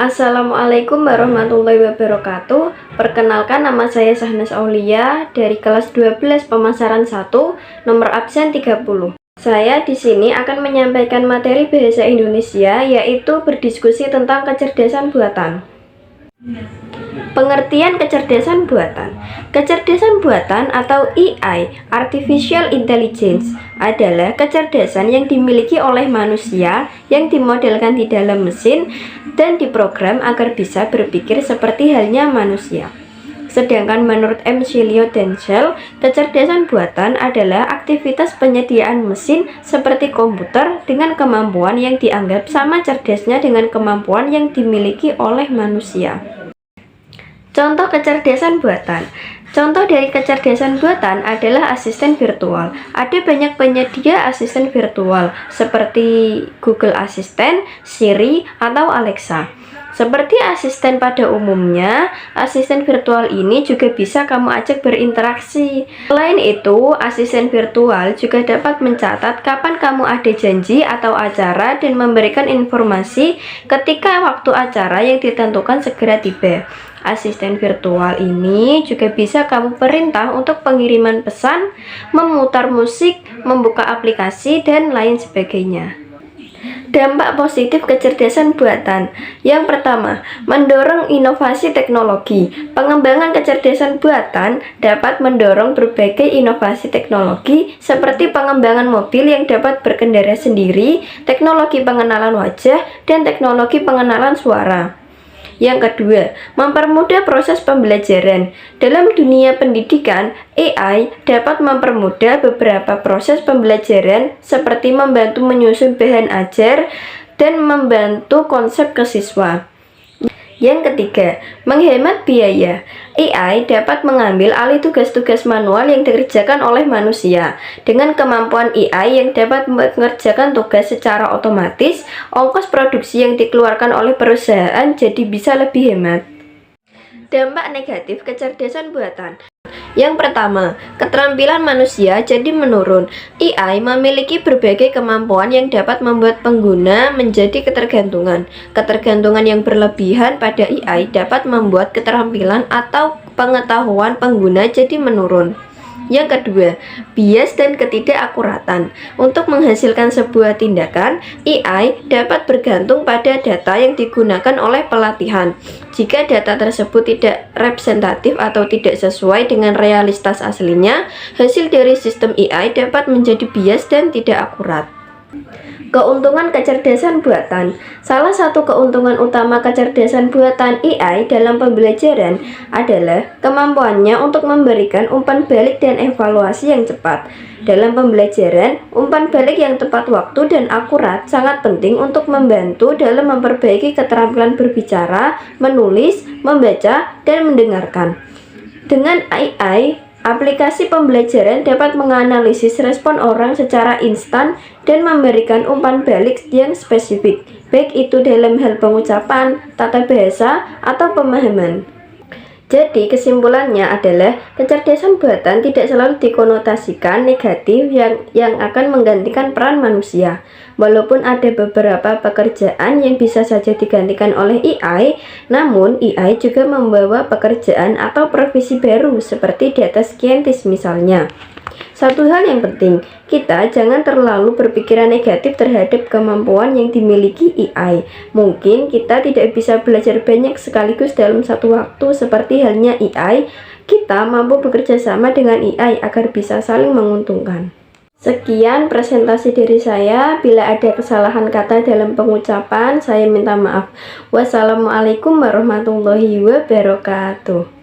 Assalamualaikum warahmatullahi wabarakatuh. Perkenalkan, nama saya Sahnas Aulia dari kelas 12 pemasaran 1, nomor absen 30. Saya di sini akan menyampaikan materi bahasa Indonesia, yaitu berdiskusi tentang kecerdasan buatan. Pengertian kecerdasan buatan. Kecerdasan buatan atau AI, Artificial Intelligence, adalah kecerdasan yang dimiliki oleh manusia yang dimodelkan di dalam mesin dan diprogram agar bisa berpikir seperti halnya manusia. Sedangkan menurut M. Cilio dan Shell, kecerdasan buatan adalah aktivitas penyediaan mesin seperti komputer dengan kemampuan yang dianggap sama cerdasnya dengan kemampuan yang dimiliki oleh manusia. Contoh kecerdasan buatan. Contoh dari kecerdasan buatan adalah asisten virtual. Ada banyak penyedia asisten virtual seperti Google Assistant, Siri, atau Alexa. Seperti asisten pada umumnya, asisten virtual ini juga bisa kamu ajak berinteraksi. Selain itu, asisten virtual juga dapat mencatat kapan kamu ada janji atau acara dan memberikan informasi ketika waktu acara yang ditentukan segera tiba. Asisten virtual ini juga bisa kamu perintah untuk pengiriman pesan, memutar musik, membuka aplikasi, dan lain sebagainya. Dampak positif kecerdasan buatan. Yang pertama, mendorong inovasi teknologi. Pengembangan kecerdasan buatan dapat mendorong berbagai inovasi teknologi seperti pengembangan mobil yang dapat berkendara sendiri, teknologi pengenalan wajah, dan teknologi pengenalan suara. Yang kedua, mempermudah proses pembelajaran. Dalam dunia pendidikan, AI dapat mempermudah beberapa proses pembelajaran seperti membantu menyusun bahan ajar dan membantu konsep ke siswa. Yang ketiga, menghemat biaya. AI dapat mengambil alih tugas-tugas manual yang dikerjakan oleh manusia. Dengan kemampuan AI yang dapat mengerjakan tugas secara otomatis, ongkos produksi yang dikeluarkan oleh perusahaan jadi bisa lebih hemat. Dampak negatif kecerdasan buatan. Yang pertama, keterampilan manusia jadi menurun. AI memiliki berbagai kemampuan yang dapat membuat pengguna menjadi ketergantungan. Ketergantungan yang berlebihan pada AI dapat membuat keterampilan atau pengetahuan pengguna jadi menurun. Yang kedua, bias dan ketidakakuratan. Untuk menghasilkan sebuah tindakan, AI dapat bergantung pada data yang digunakan oleh pelatihan. Jika data tersebut tidak representatif atau tidak sesuai dengan realitas aslinya, hasil dari sistem AI dapat menjadi bias dan tidak akurat. Keuntungan kecerdasan buatan. Salah satu keuntungan utama kecerdasan buatan AI dalam pembelajaran adalah kemampuannya untuk memberikan umpan balik dan evaluasi yang cepat. Dalam pembelajaran, umpan balik yang tepat waktu dan akurat sangat penting untuk membantu dalam memperbaiki keterampilan berbicara, menulis, membaca, dan mendengarkan. Dengan AI, aplikasi pembelajaran dapat menganalisis respon orang secara instan dan memberikan umpan balik yang spesifik, baik itu dalam hal pengucapan, tata bahasa, atau pemahaman. Jadi kesimpulannya adalah kecerdasan buatan tidak selalu dikonotasikan negatif yang akan menggantikan peran manusia. Walaupun ada beberapa pekerjaan yang bisa saja digantikan oleh AI, namun AI juga membawa pekerjaan atau profesi baru seperti data scientist misalnya. Satu hal yang penting, kita jangan terlalu berpikiran negatif terhadap kemampuan yang dimiliki AI. Mungkin kita tidak bisa belajar banyak sekaligus dalam satu waktu seperti halnya AI. Kita mampu bekerja sama dengan AI agar bisa saling menguntungkan. Sekian presentasi dari saya. Bila ada kesalahan kata dalam pengucapan, saya minta maaf. Wassalamualaikum warahmatullahi wabarakatuh.